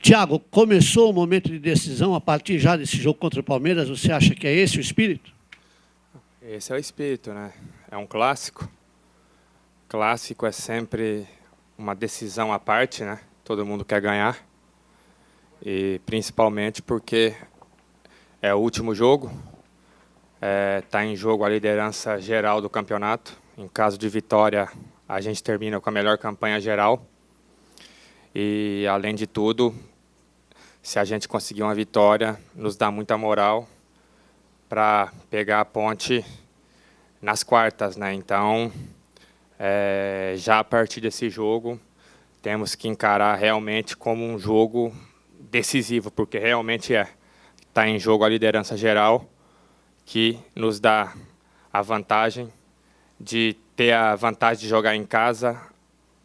Thiago, começou o momento de decisão a partir já desse jogo contra o Palmeiras? Você acha que é esse o espírito? Esse é o espírito, né? É um clássico. Clássico é sempre uma decisão à parte, né? Todo mundo quer ganhar. E principalmente porque é o último jogo. Está em jogo a liderança geral do campeonato. Em caso de vitória, a gente termina com a melhor campanha geral. E, além de tudo, se a gente conseguir uma vitória, nos dá muita moral para pegar a ponte nas quartas, né? Então, já a partir desse jogo, temos que encarar realmente como um jogo decisivo, porque realmente está em jogo a liderança geral, que nos dá a vantagem de ter a vantagem de jogar em casa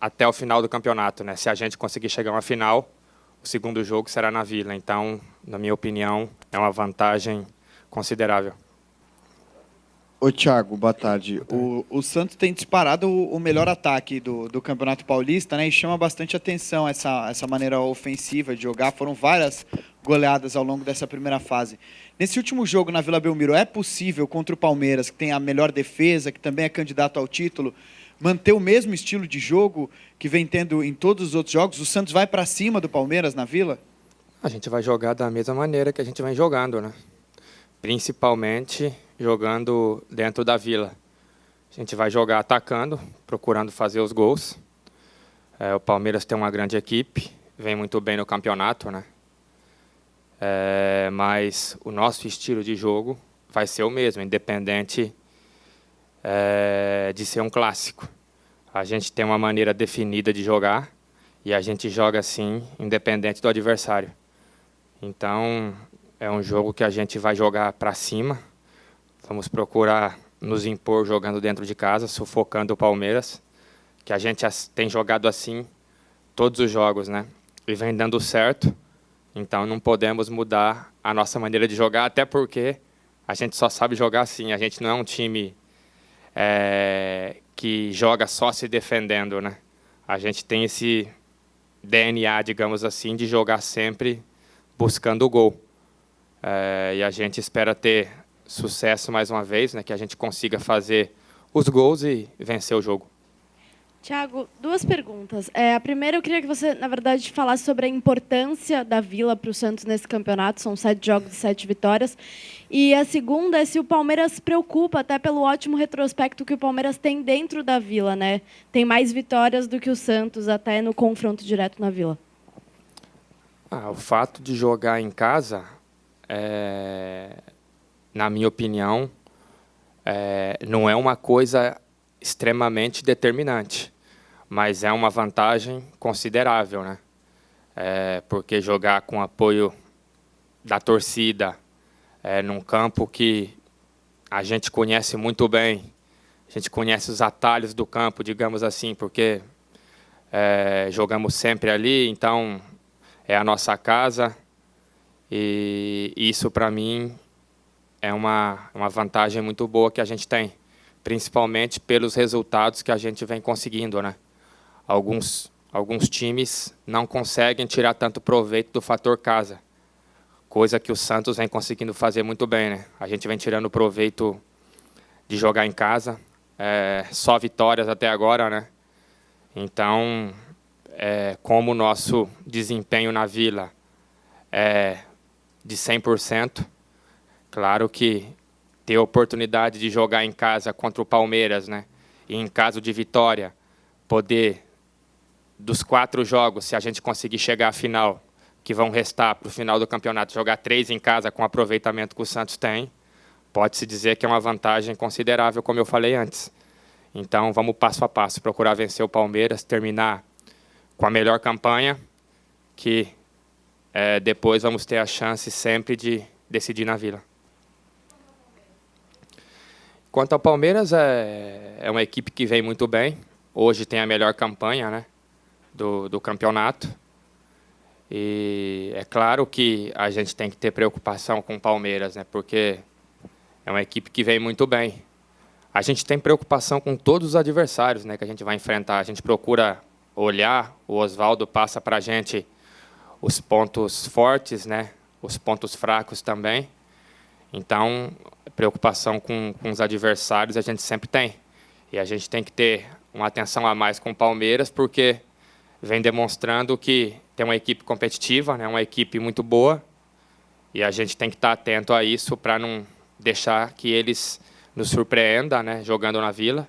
até o final do campeonato, né? Se a gente conseguir chegar a uma final, o segundo jogo será na Vila. Então, na minha opinião, é uma vantagem considerável. Ô, Thiago, boa tarde. O Santos tem disparado o melhor ataque do Campeonato Paulista, né? E chama bastante atenção essa maneira ofensiva de jogar. Foram várias goleadas ao longo dessa primeira fase. Nesse último jogo na Vila Belmiro, é possível contra o Palmeiras, que tem a melhor defesa, que também é candidato ao título, manter o mesmo estilo de jogo que vem tendo em todos os outros jogos? O Santos vai para cima do Palmeiras na Vila? A gente vai jogar da mesma maneira que a gente vem jogando, né? Principalmente jogando dentro da Vila. A gente vai jogar atacando, procurando fazer os gols. O Palmeiras tem uma grande equipe, vem muito bem no campeonato, né? Mas o nosso estilo de jogo vai ser o mesmo, independente de ser um clássico. A gente tem uma maneira definida de jogar e a gente joga assim, independente do adversário. Então, é um jogo que a gente vai jogar para cima. Vamos procurar nos impor jogando dentro de casa, sufocando o Palmeiras, que a gente tem jogado assim todos os jogos, né? E vem dando certo. Então, não podemos mudar a nossa maneira de jogar, até porque a gente só sabe jogar assim. A gente não é um time que joga só se defendendo, né? A gente tem esse DNA, digamos assim, de jogar sempre buscando o gol. E a gente espera ter sucesso mais uma vez, né? Que a gente consiga fazer os gols e vencer o jogo. Thiago, duas perguntas. A primeira, eu queria que você, na verdade, falasse sobre a importância da Vila para o Santos nesse campeonato. São 7 jogos e 7 vitórias. E a segunda é se o Palmeiras se preocupa, até pelo ótimo retrospecto que o Palmeiras tem dentro da Vila, né? Tem mais vitórias do que o Santos, até no confronto direto na Vila. O fato de jogar em casa, na minha opinião, não é uma coisa extremamente determinante, mas é uma vantagem considerável, né? Porque jogar com apoio da torcida, num campo que a gente conhece muito bem, a gente conhece os atalhos do campo, digamos assim, porque jogamos sempre ali, então é a nossa casa, e isso, para mim, é uma vantagem muito boa que a gente tem, principalmente pelos resultados que a gente vem conseguindo, né? Alguns times não conseguem tirar tanto proveito do fator casa, coisa que o Santos vem conseguindo fazer muito bem, né? A gente vem tirando proveito de jogar em casa, só vitórias até agora, né? Então, como o nosso desempenho na Vila é de 100%, claro que ter a oportunidade de jogar em casa contra o Palmeiras, né? E em caso de vitória, poder, dos 4 jogos, se a gente conseguir chegar à final, que vão restar para o final do campeonato, jogar 3 em casa com o aproveitamento que o Santos tem, pode-se dizer que é uma vantagem considerável, como eu falei antes. Então, vamos passo a passo, procurar vencer o Palmeiras, terminar com a melhor campanha, que depois vamos ter a chance sempre de decidir na Vila. Quanto ao Palmeiras, é uma equipe que vem muito bem. Hoje tem a melhor campanha, né, do campeonato. E é claro que a gente tem que ter preocupação com o Palmeiras, né, porque é uma equipe que vem muito bem. A gente tem preocupação com todos os adversários, né, que a gente vai enfrentar. A gente procura olhar, o Oswaldo passa para a gente os pontos fortes, né? Os pontos fracos também. Então, preocupação com os adversários a gente sempre tem. E a gente tem que ter uma atenção a mais com o Palmeiras, porque vem demonstrando que tem uma equipe competitiva, né? Uma equipe muito boa, e a gente tem que estar atento a isso para não deixar que eles nos surpreendam, né? Jogando na Vila,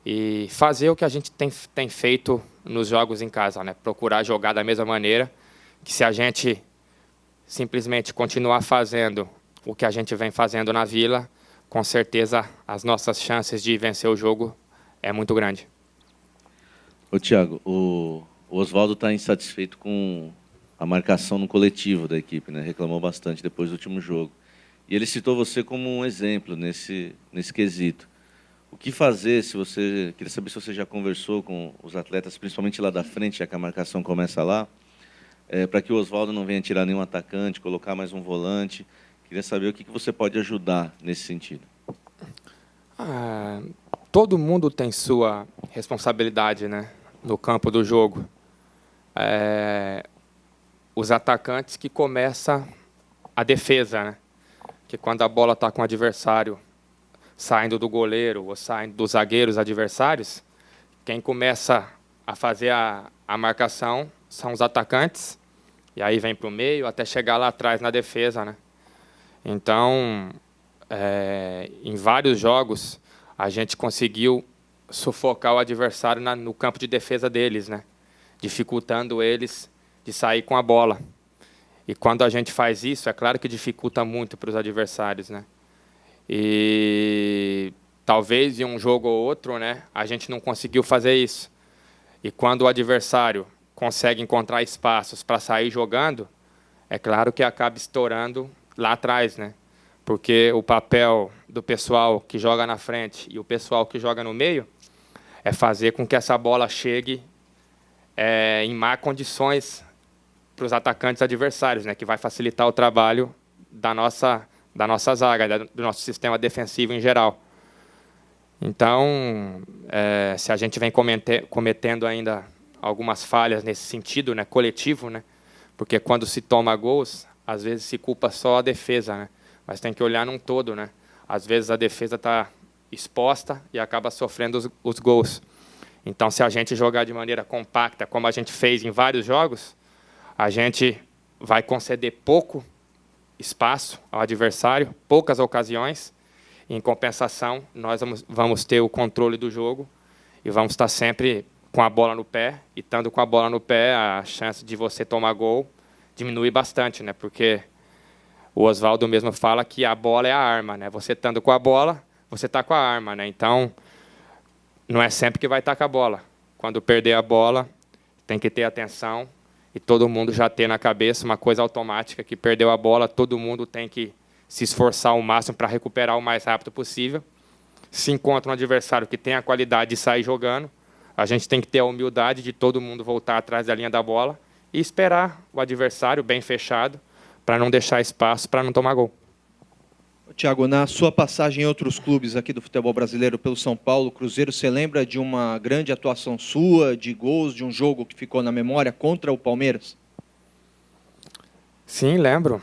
e fazer o que a gente tem feito nos jogos em casa, né? Procurar jogar da mesma maneira, que se a gente simplesmente continuar fazendo o que a gente vem fazendo na Vila, com certeza as nossas chances de vencer o jogo é muito grande. Ô, Thiago, o Oswaldo está insatisfeito com a marcação no coletivo da equipe, né? Reclamou bastante depois do último jogo. E ele citou você como um exemplo nesse quesito. O que fazer, queria saber se você já conversou com os atletas, principalmente lá da frente, já que a marcação começa lá, para que o Oswaldo não venha tirar nenhum atacante, colocar mais um volante. Queria saber o que você pode ajudar nesse sentido. Todo mundo tem sua responsabilidade, né, no campo do jogo. Os atacantes que começam a defesa, né? Que quando a bola está com o adversário saindo do goleiro ou saindo dos zagueiros adversários, quem começa a fazer a marcação são os atacantes, e aí vem para o meio até chegar lá atrás na defesa, né? Então, em vários jogos, a gente conseguiu sufocar o adversário no campo de defesa deles, né? Dificultando eles de sair com a bola. E quando a gente faz isso, é claro que dificulta muito para os adversários, né? E talvez em um jogo ou outro, né, a gente não conseguiu fazer isso. E quando o adversário consegue encontrar espaços para sair jogando, é claro que acaba estourando lá atrás, né? Porque o papel do pessoal que joga na frente e o pessoal que joga no meio é fazer com que essa bola chegue em má condições para os atacantes adversários, né? Que vai facilitar o trabalho da nossa zaga, do nosso sistema defensivo em geral. Então, se a gente vem cometendo ainda algumas falhas nesse sentido, né, coletivo, né? Porque quando se toma gols, às vezes se culpa só a defesa, né? Mas tem que olhar num todo, né? Às vezes a defesa está exposta e acaba sofrendo os gols. Então, se a gente jogar de maneira compacta, como a gente fez em vários jogos, a gente vai conceder pouco espaço ao adversário, poucas ocasiões. E, em compensação, nós vamos ter o controle do jogo e vamos estar sempre com a bola no pé. E, estando com a bola no pé, a chance de você tomar gol diminui bastante, né? Porque o Oswaldo mesmo fala que a bola é a arma, né? Você estando com a bola, você está com a arma, né? Então, não é sempre que vai estar com a bola. Quando perder a bola, tem que ter atenção e todo mundo já ter na cabeça uma coisa automática, que perdeu a bola, todo mundo tem que se esforçar ao máximo para recuperar o mais rápido possível. Se encontra um adversário que tem a qualidade de sair jogando, a gente tem que ter a humildade de todo mundo voltar atrás da linha da bola e esperar o adversário bem fechado para não deixar espaço para não tomar gol. Thiago, na sua passagem em outros clubes aqui do futebol brasileiro pelo São Paulo, Cruzeiro, você lembra de uma grande atuação sua, de gols, de um jogo que ficou na memória contra o Palmeiras? Sim, lembro.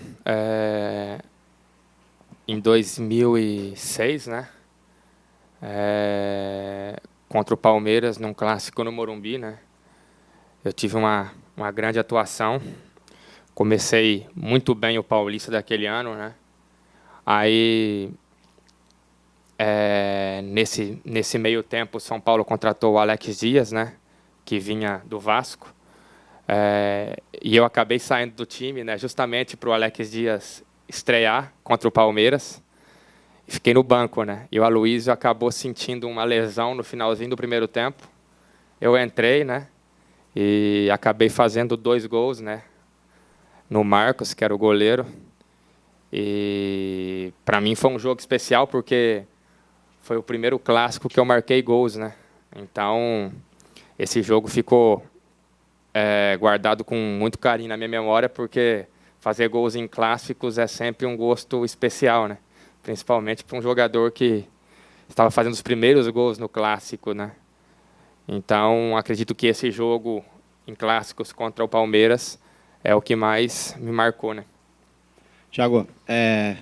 Em 2006, né? Contra o Palmeiras, num clássico no Morumbi, né? Eu tive uma grande atuação. Comecei muito bem o Paulista daquele ano, né? Aí, nesse meio tempo, o São Paulo contratou o Alex Dias, né? Que vinha do Vasco. E eu acabei saindo do time, né? Justamente para o Alex Dias estrear contra o Palmeiras. E fiquei no banco, né? E o Aloysio acabou sentindo uma lesão no finalzinho do primeiro tempo. Eu entrei, né? E acabei fazendo 2 gols, né? No Marcos, que era o goleiro. E para mim foi um jogo especial porque foi o primeiro clássico que eu marquei gols, né? Então, esse jogo ficou guardado com muito carinho na minha memória, porque fazer gols em clássicos é sempre um gosto especial, né? Principalmente para um jogador que estava fazendo os primeiros gols no clássico, né? Então, acredito que esse jogo em clássicos contra o Palmeiras é o que mais me marcou, né? Thiago, é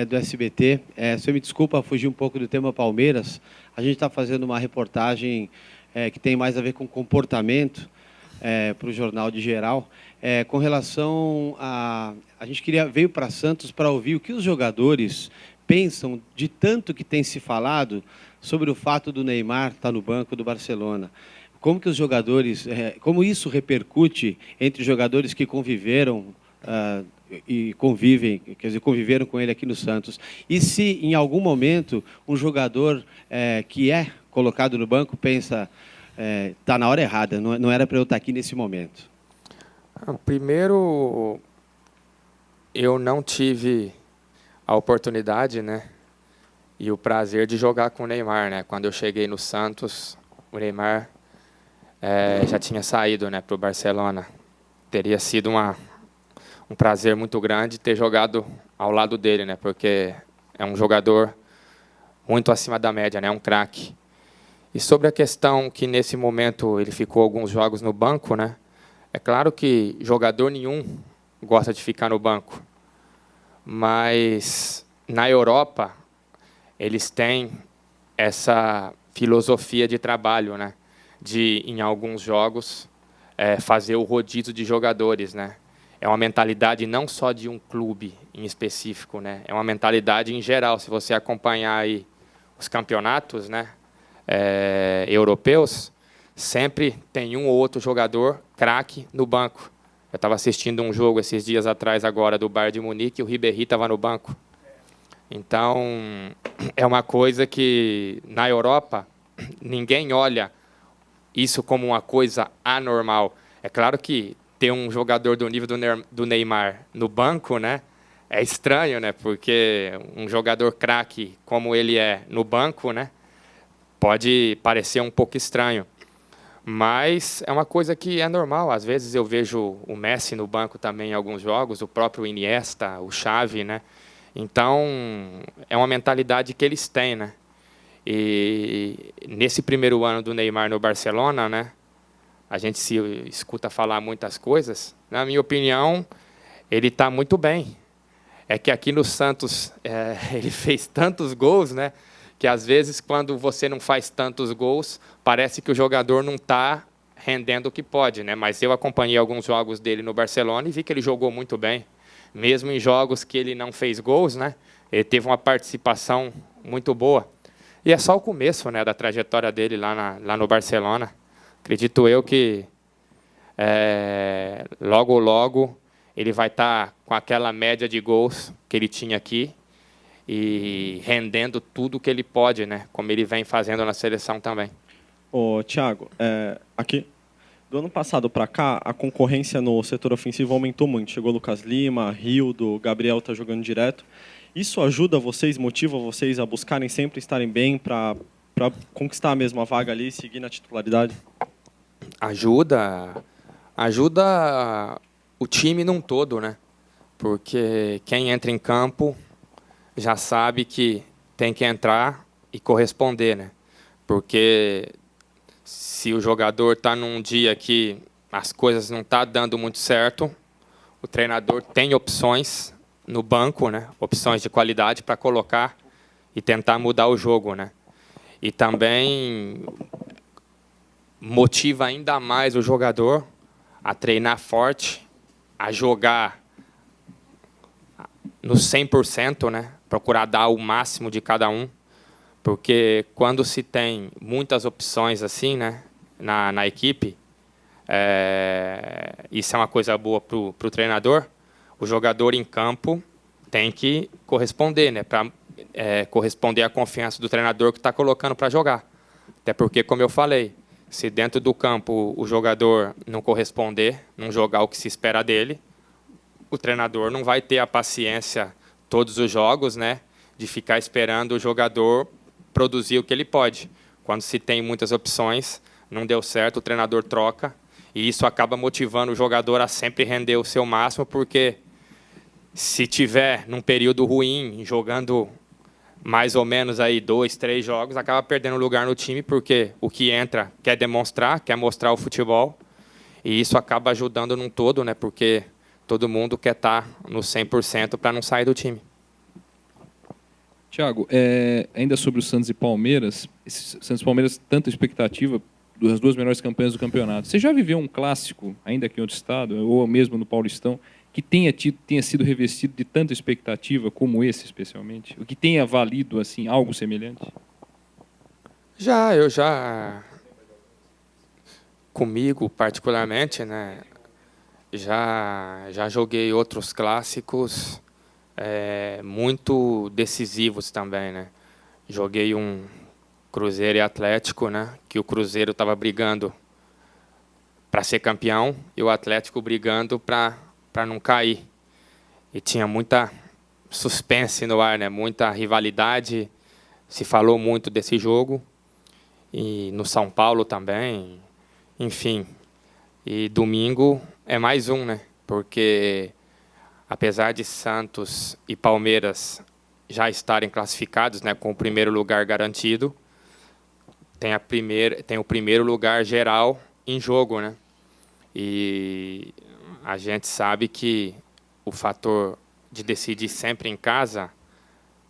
do SBT. Você me desculpa fugir um pouco do tema Palmeiras. A gente está fazendo uma reportagem que tem mais a ver com comportamento para o Jornal de Geral. Com relação a gente veio para Santos para ouvir o que os jogadores pensam de tanto que tem se falado sobre o fato do Neymar estar no banco do Barcelona. Como que os jogadores, como isso repercute entre os jogadores que conviveram e convivem, quer dizer, conviveram com ele aqui no Santos. E se em algum momento um jogador que é colocado no banco pensa está na hora errada, não era para eu estar aqui nesse momento. Primeiro, eu não tive a oportunidade, né, e o prazer de jogar com o Neymar, né? Quando eu cheguei no Santos, o Neymar já tinha saído, né, para o Barcelona. Teria sido um prazer muito grande ter jogado ao lado dele, né? Porque é um jogador muito acima da média, né? Um craque. E sobre a questão que nesse momento ele ficou alguns jogos no banco, né? É claro que jogador nenhum gosta de ficar no banco, mas na Europa eles têm essa filosofia de trabalho, né? De em alguns jogos fazer o rodízio de jogadores, né? É uma mentalidade não só de um clube em específico, né? É uma mentalidade em geral. Se você acompanhar aí os campeonatos, né, europeus, sempre tem um ou outro jogador craque no banco. Eu estava assistindo um jogo esses dias atrás agora do Bayern de Munique e o Ribéry estava no banco. Então, é uma coisa que na Europa ninguém olha isso como uma coisa anormal. É claro que ter um jogador do nível do Neymar no banco, né, é estranho, né, porque um jogador craque como ele é no banco, né, pode parecer um pouco estranho. Mas é uma coisa que é normal. Às vezes eu vejo o Messi no banco também em alguns jogos, o próprio Iniesta, o Xavi, né? Então, é uma mentalidade que eles têm, né? E nesse primeiro ano do Neymar no Barcelona, né, a gente se escuta falar muitas coisas. Na minha opinião, ele está muito bem. É que aqui no Santos ele fez tantos gols, né, que às vezes quando você não faz tantos gols, parece que o jogador não está rendendo o que pode, né? Mas eu acompanhei alguns jogos dele no Barcelona e vi que ele jogou muito bem. Mesmo em jogos que ele não fez gols, né, ele teve uma participação muito boa. E é só o começo, né, da trajetória dele lá no Barcelona. Acredito eu que logo, logo ele vai estar com aquela média de gols que ele tinha aqui e rendendo tudo que ele pode, né, como ele vem fazendo na seleção também. Ô, Thiago, aqui do ano passado para cá, a concorrência no setor ofensivo aumentou muito. Chegou Lucas Lima, Rildo, Gabriel está jogando direto. Isso ajuda vocês, motiva vocês a buscarem sempre estarem bem para conquistar a mesma vaga ali e seguir na titularidade? Ajuda o time num todo, né? Porque quem entra em campo já sabe que tem que entrar e corresponder, né? Porque se o jogador está num dia que as coisas não estão dando muito certo, o treinador tem opções no banco, né? Opções de qualidade para colocar e tentar mudar o jogo, né? E também motiva ainda mais o jogador a treinar forte, a jogar no 100%, né? Procurar dar o máximo de cada um, porque quando se tem muitas opções assim, né, na equipe, isso é uma coisa boa para o treinador. O jogador em campo tem que corresponder, né, para corresponder à confiança do treinador que está colocando para jogar. Até porque, como eu falei, se dentro do campo o jogador não corresponder, não jogar o que se espera dele, o treinador não vai ter a paciência todos os jogos, né, de ficar esperando o jogador produzir o que ele pode. Quando se tem muitas opções, não deu certo, o treinador troca, e isso acaba motivando o jogador a sempre render o seu máximo, porque se tiver num período ruim, jogando mais ou menos aí 2, 3 jogos, acaba perdendo lugar no time, porque o que entra quer demonstrar, quer mostrar o futebol, e isso acaba ajudando num todo, né, porque todo mundo quer estar no 100% para não sair do time. Thiago, ainda sobre o Santos e Palmeiras, Santos e Palmeiras, tanta expectativa das duas melhores campanhas do campeonato. Você já viveu um clássico, ainda aqui em outro estado, ou mesmo no Paulistão, que tenha sido revestido de tanta expectativa como esse, especialmente? O que tenha valido assim, algo semelhante? Eu já... Comigo, particularmente, né, já joguei outros clássicos muito decisivos também, né? Joguei um Cruzeiro e Atlético, né? Que o Cruzeiro estava brigando para ser campeão e o Atlético brigando para não cair. E tinha muita suspense no ar, né? Muita rivalidade. Se falou muito desse jogo. E no São Paulo também. Enfim. E domingo é mais um, né? Porque apesar de Santos e Palmeiras já estarem classificados, né, com o primeiro lugar garantido, tem o primeiro lugar geral em jogo, né? E a gente sabe que o fator de decidir sempre em casa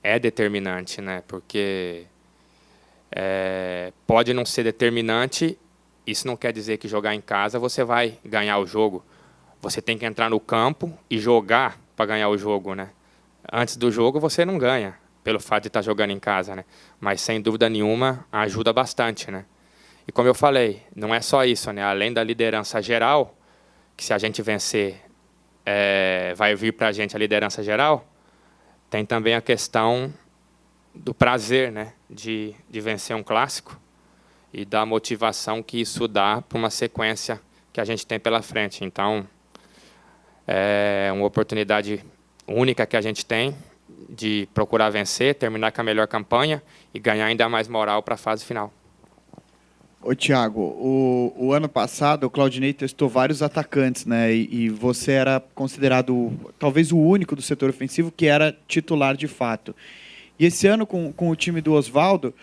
é determinante, né? Porque pode não ser determinante, isso não quer dizer que jogar em casa você vai ganhar o jogo. Você tem que entrar no campo e jogar para ganhar o jogo, né? Antes do jogo você não ganha, pelo fato de estar jogando em casa, né? Mas sem dúvida nenhuma ajuda bastante, né? E como eu falei, não é só isso, né? Além da liderança geral, que se a gente vencer vai vir para a gente a liderança geral, tem também a questão do prazer, né? De vencer um clássico e da motivação que isso dá para uma sequência que a gente tem pela frente. Então, é uma oportunidade única que a gente tem de procurar vencer, terminar com a melhor campanha e ganhar ainda mais moral para a fase final. Ô, Thiago, o ano passado o Claudinei testou vários atacantes, né? E você era considerado talvez o único do setor ofensivo que era titular de fato. E esse ano, com o time do Osvaldo,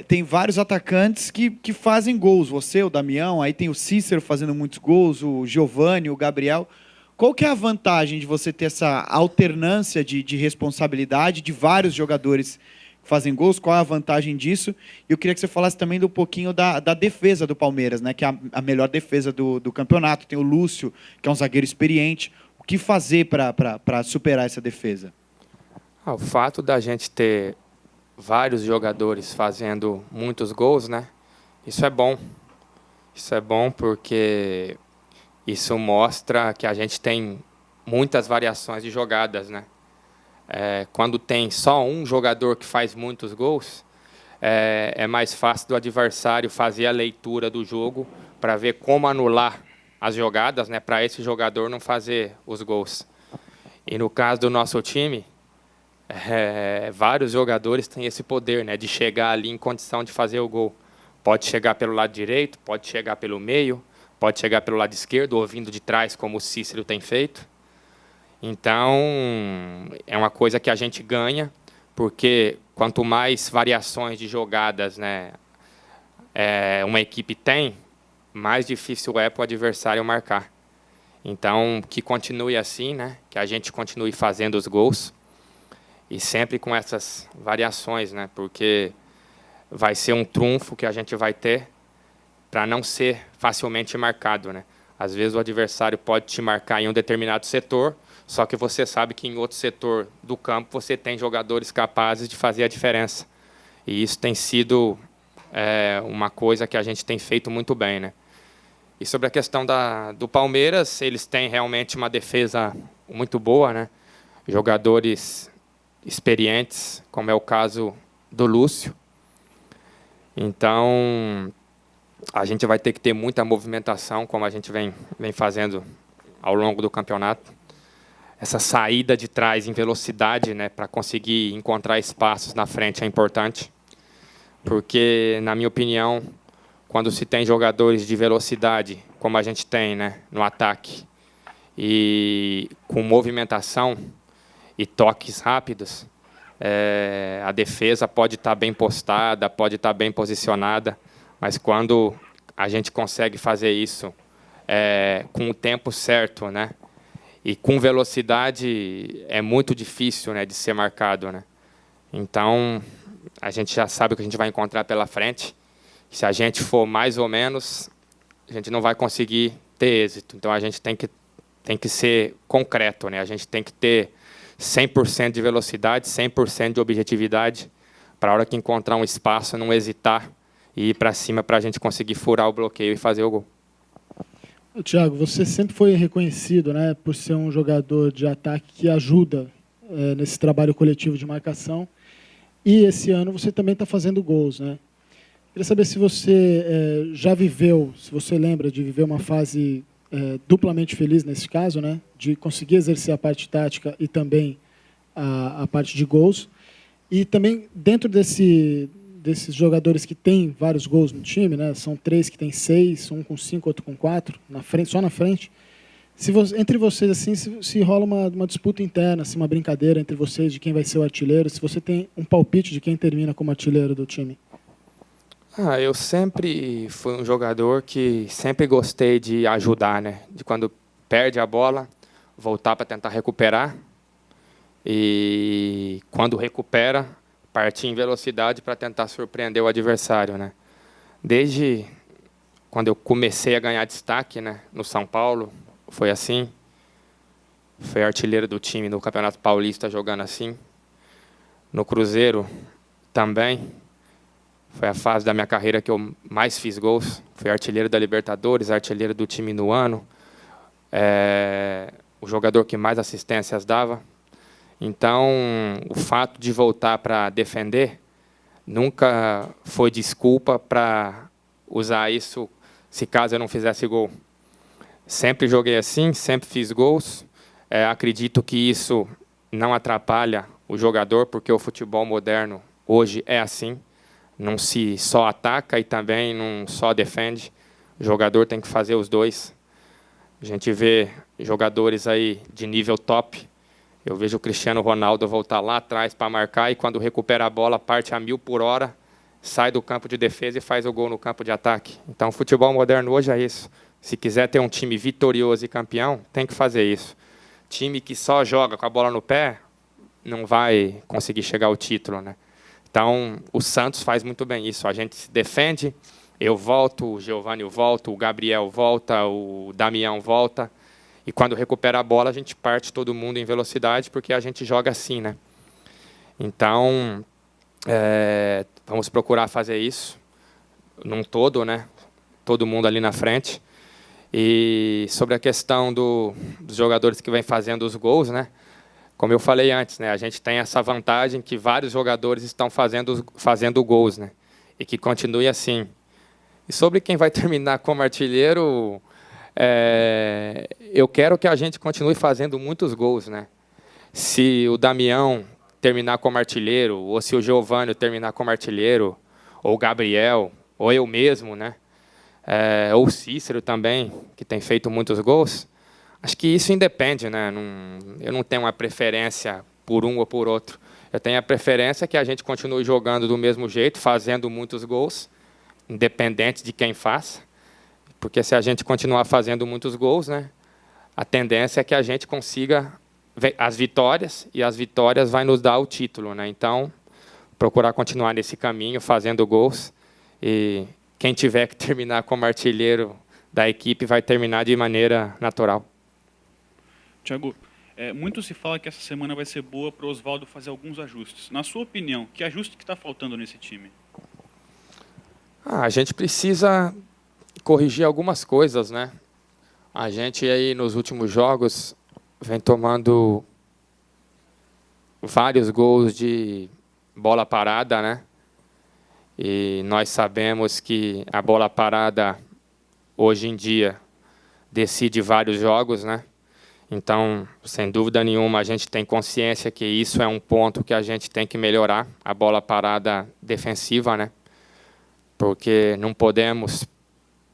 tem vários atacantes que fazem gols. Você, o Damião, aí tem o Cícero fazendo muitos gols, o Giovani, o Gabriel. Qual que é a vantagem de você ter essa alternância de responsabilidade de vários jogadores que fazem gols? Qual é a vantagem disso? E eu queria que você falasse também um pouquinho da defesa do Palmeiras, né? Que é a melhor defesa do campeonato. Tem o Lúcio, que é um zagueiro experiente. O que fazer para superar essa defesa? O fato da gente ter vários jogadores fazendo muitos gols, né? Isso é bom. Isso é bom porque isso mostra que a gente tem muitas variações de jogadas, né? Quando tem só um jogador que faz muitos gols, é mais fácil do adversário fazer a leitura do jogo para ver como anular as jogadas, né? Para esse jogador não fazer os gols. E no caso do nosso time, vários jogadores têm esse poder, né? De chegar ali em condição de fazer o gol. Pode chegar pelo lado direito, pode chegar pelo meio, pode chegar pelo lado esquerdo ou vindo de trás, como o Cícero tem feito. Então, é uma coisa que a gente ganha, porque quanto mais variações de jogadas, né, uma equipe tem, mais difícil é para o adversário marcar. Então, que continue assim, né, que a gente continue fazendo os gols, e sempre com essas variações, né, porque vai ser um trunfo que a gente vai ter para não ser facilmente marcado, né? Às vezes o adversário pode te marcar em um determinado setor, só que você sabe que em outro setor do campo você tem jogadores capazes de fazer a diferença. E isso tem sido uma coisa que a gente tem feito muito bem, né? E sobre a questão do Palmeiras, eles têm realmente uma defesa muito boa, né? Jogadores experientes, como é o caso do Lúcio. Então, a gente vai ter que ter muita movimentação, como a gente vem fazendo ao longo do campeonato. Essa saída de trás em velocidade, né, para conseguir encontrar espaços na frente é importante, porque, na minha opinião, quando se tem jogadores de velocidade, como a gente tem, né, no ataque, e com movimentação e toques rápidos, a defesa pode estar bem postada, pode estar bem posicionada, mas quando a gente consegue fazer isso com o tempo certo, né, E com velocidade é muito difícil, né, de ser marcado, né? Então, a gente já sabe o que a gente vai encontrar pela frente. Se a gente for mais ou menos, a gente não vai conseguir ter êxito. Então, a gente tem que ser concreto, né? A gente tem que ter 100% de velocidade, 100% de objetividade, para a hora que encontrar um espaço, não hesitar e ir para cima para a gente conseguir furar o bloqueio e fazer o gol. Thiago, você sempre foi reconhecido, né, por ser um jogador de ataque que ajuda nesse trabalho coletivo de marcação. E esse ano você também está fazendo gols, né? Queria saber se você já viveu, se você lembra de viver uma fase duplamente feliz nesse caso, né, de conseguir exercer a parte tática e também a parte de gols. E também dentro desses jogadores que têm vários gols no time, né? São 3 que têm 6, um com 5, outro com 4, na frente, só na frente. Entre vocês, assim, se rola uma disputa interna, assim, uma brincadeira entre vocês de quem vai ser o artilheiro, se você tem um palpite de quem termina como artilheiro do time. Eu sempre fui um jogador que sempre gostei de ajudar, né? De quando perde a bola, voltar para tentar recuperar. E quando recupera, partir em velocidade para tentar surpreender o adversário, né? Desde quando eu comecei a ganhar destaque, né, no São Paulo, foi assim. Foi artilheiro do time no Campeonato Paulista jogando assim. No Cruzeiro também. Foi a fase da minha carreira que eu mais fiz gols. Fui artilheiro da Libertadores, artilheiro do time no ano. O jogador que mais assistências dava. Então, o fato de voltar para defender nunca foi desculpa para usar isso se caso eu não fizesse gol. Sempre joguei assim, sempre fiz gols. Acredito que isso não atrapalha o jogador, porque o futebol moderno hoje é assim. Não se só ataca e também não só defende. O jogador tem que fazer os dois. A gente vê jogadores aí de nível top. Eu vejo o Cristiano Ronaldo voltar lá atrás para marcar e quando recupera a bola, parte a 1000 por hora, sai do campo de defesa e faz o gol no campo de ataque. Então, o futebol moderno hoje é isso. Se quiser ter um time vitorioso e campeão, tem que fazer isso. Time que só joga com a bola no pé, não vai conseguir chegar ao título, né? Então, o Santos faz muito bem isso. A gente se defende, eu volto, o Giovani volta, o Gabriel volta, o Damião volta. E quando recupera a bola, a gente parte todo mundo em velocidade, porque a gente joga assim, né? Então, vamos procurar fazer isso num todo, né? Todo mundo ali na frente. E sobre a questão dos jogadores que vêm fazendo os gols, né? Como eu falei antes, né? A gente tem essa vantagem que vários jogadores estão fazendo gols, né? E que continue assim. E sobre quem vai terminar como artilheiro... eu quero que a gente continue fazendo muitos gols, né? Se o Damião terminar como artilheiro, ou se o Giovani terminar como artilheiro, ou o Gabriel, ou eu mesmo, né? Ou o Cícero também, que tem feito muitos gols. Acho que isso independe, né? Eu não tenho uma preferência por um ou por outro. Eu tenho a preferência que a gente continue jogando do mesmo jeito, fazendo muitos gols, independente de quem faça. Porque se a gente continuar fazendo muitos gols, né, a tendência é que a gente consiga as vitórias, e as vitórias vai nos dar o título, né? Então, procurar continuar nesse caminho, fazendo gols, e quem tiver que terminar como artilheiro da equipe vai terminar de maneira natural. Thiago, muito se fala que essa semana vai ser boa para o Osvaldo fazer alguns ajustes. Na sua opinião, que ajuste que está faltando nesse time? A gente precisa corrigir algumas coisas, né? A gente aí nos últimos jogos vem tomando vários gols de bola parada, né? E nós sabemos que a bola parada hoje em dia decide vários jogos, né? Então, sem dúvida nenhuma, a gente tem consciência que isso é um ponto que a gente tem que melhorar, a bola parada defensiva, né? Porque não podemos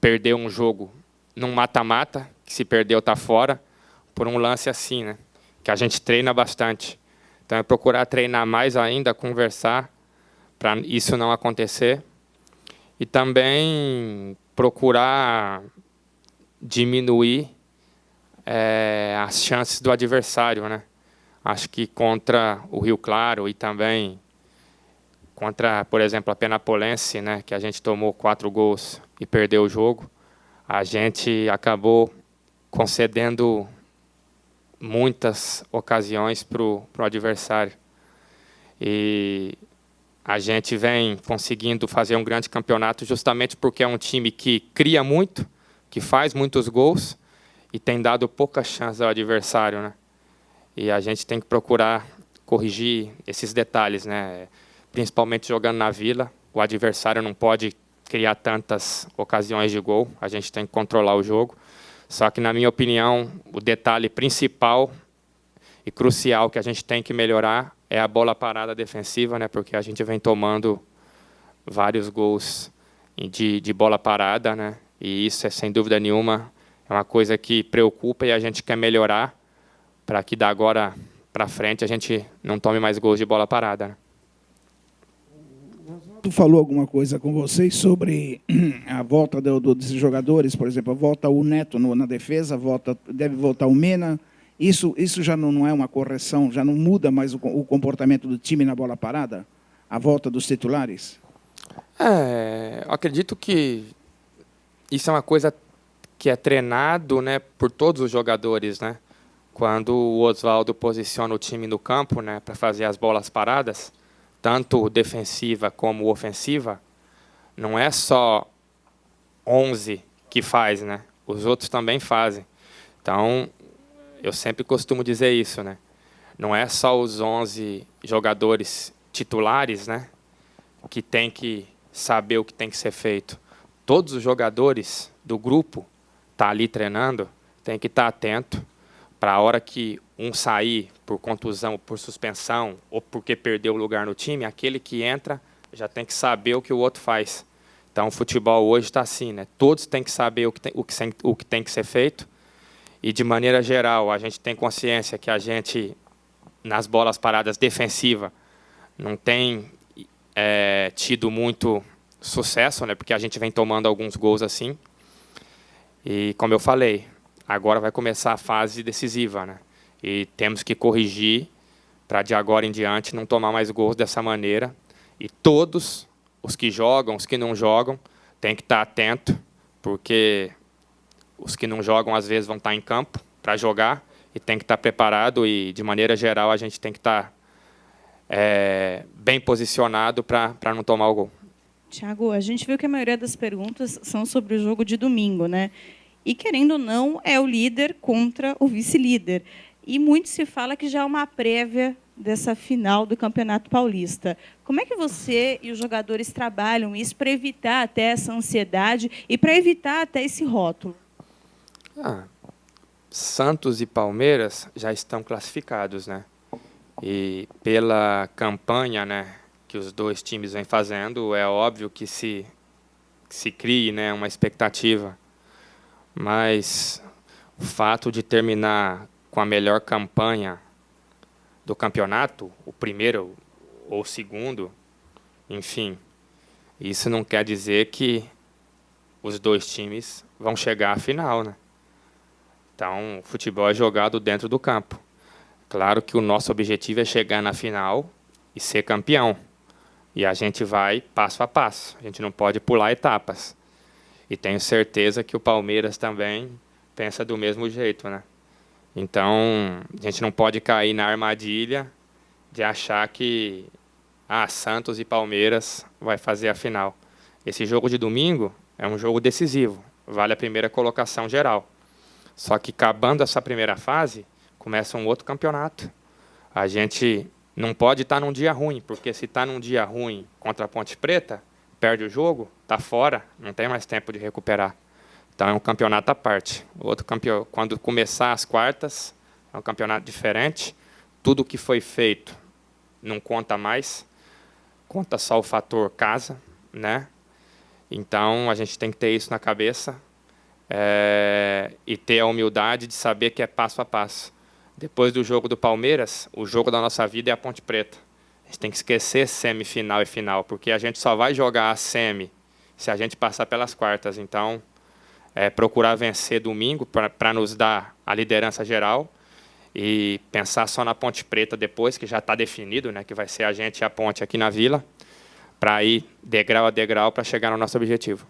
perder um jogo num mata-mata, que se perdeu está fora, por um lance assim, né? Que a gente treina bastante. Então, é procurar treinar mais ainda, conversar, para isso não acontecer. E também procurar diminuir as chances do adversário, né? Acho que contra o Rio Claro e também contra, por exemplo, a Penapolense, né, que a gente tomou 4 gols e perdeu o jogo, a gente acabou concedendo muitas ocasiões para o adversário. E a gente vem conseguindo fazer um grande campeonato justamente porque é um time que cria muito, que faz muitos gols e tem dado poucas chances ao adversário, né? E a gente tem que procurar corrigir esses detalhes, né? Principalmente jogando na Vila, o adversário não pode criar tantas ocasiões de gol, a gente tem que controlar o jogo. Só que, na minha opinião, o detalhe principal e crucial que a gente tem que melhorar é a bola parada defensiva, né? Porque a gente vem tomando vários gols de bola parada, né? E isso, sem dúvida nenhuma, é uma coisa que preocupa e a gente quer melhorar para que, da agora para frente, a gente não tome mais gols de bola parada, né? Tu falou alguma coisa com vocês sobre a volta desses jogadores, por exemplo, volta o Neto na defesa, deve voltar o Mena. Isso já não é uma correção, já não muda mais o comportamento do time na bola parada? A volta dos titulares? Eu acredito que isso é uma coisa que é treinado, né, por todos os jogadores, né? Quando o Oswaldo posiciona o time no campo, né, para fazer as bolas paradas, tanto defensiva como ofensiva, não é só 11 que faz, né? Os outros também fazem. Então, eu sempre costumo dizer isso, né? Não é só os 11 jogadores titulares, né, que tem que saber o que tem que ser feito. Todos os jogadores do grupo tá ali treinando, tem que estar atento para a hora que um sair por contusão, por suspensão ou porque perdeu o lugar no time, aquele que entra já tem que saber o que o outro faz. Então, o futebol hoje está assim, né? Todos têm que saber o que tem que ser feito e, de maneira geral, a gente tem consciência que a gente, nas bolas paradas defensivas, não tem tido muito sucesso, né? Porque a gente vem tomando alguns gols assim. E, como eu falei, agora vai começar a fase decisiva, né? E temos que corrigir para, de agora em diante, não tomar mais gols dessa maneira. E todos, os que jogam, os que não jogam, têm que estar atentos, porque os que não jogam, às vezes, vão estar em campo para jogar e tem que estar preparado. E, de maneira geral, a gente tem que estar bem posicionado para não tomar o gol. Thiago, a gente viu que a maioria das perguntas são sobre o jogo de domingo, né? E, querendo ou não, é o líder contra o vice-líder. E muito se fala que já é uma prévia dessa final do Campeonato Paulista. Como é que você e os jogadores trabalham isso para evitar até essa ansiedade e para evitar até esse rótulo? Santos e Palmeiras já estão classificados, né? E pela campanha, né, que os dois times vêm fazendo, é óbvio que se crie, né, uma expectativa. Mas o fato de terminar com a melhor campanha do campeonato, o primeiro ou o segundo, enfim, isso não quer dizer que os dois times vão chegar à final, né? Então, o futebol é jogado dentro do campo. Claro que o nosso objetivo é chegar na final e ser campeão. E a gente vai passo a passo, a gente não pode pular etapas. E tenho certeza que o Palmeiras também pensa do mesmo jeito, né? Então, a gente não pode cair na armadilha de achar que Santos e Palmeiras vai fazer a final. Esse jogo de domingo é um jogo decisivo, vale a primeira colocação geral. Só que, acabando essa primeira fase, começa um outro campeonato. A gente não pode estar num dia ruim, porque se está num dia ruim contra a Ponte Preta, perde o jogo, está fora, não tem mais tempo de recuperar. Então, é um campeonato à parte. Quando começar as quartas, é um campeonato diferente. Tudo que foi feito não conta mais, conta só o fator casa, né? Então, a gente tem que ter isso na cabeça e ter a humildade de saber que é passo a passo. Depois do jogo do Palmeiras, o jogo da nossa vida é a Ponte Preta. A gente tem que esquecer semifinal e final, porque a gente só vai jogar a semi se a gente passar pelas quartas. Então, procurar vencer domingo para nos dar a liderança geral e pensar só na Ponte Preta depois, que já está definido, né, que vai ser a gente e a Ponte aqui na Vila, para ir degrau a degrau para chegar no nosso objetivo.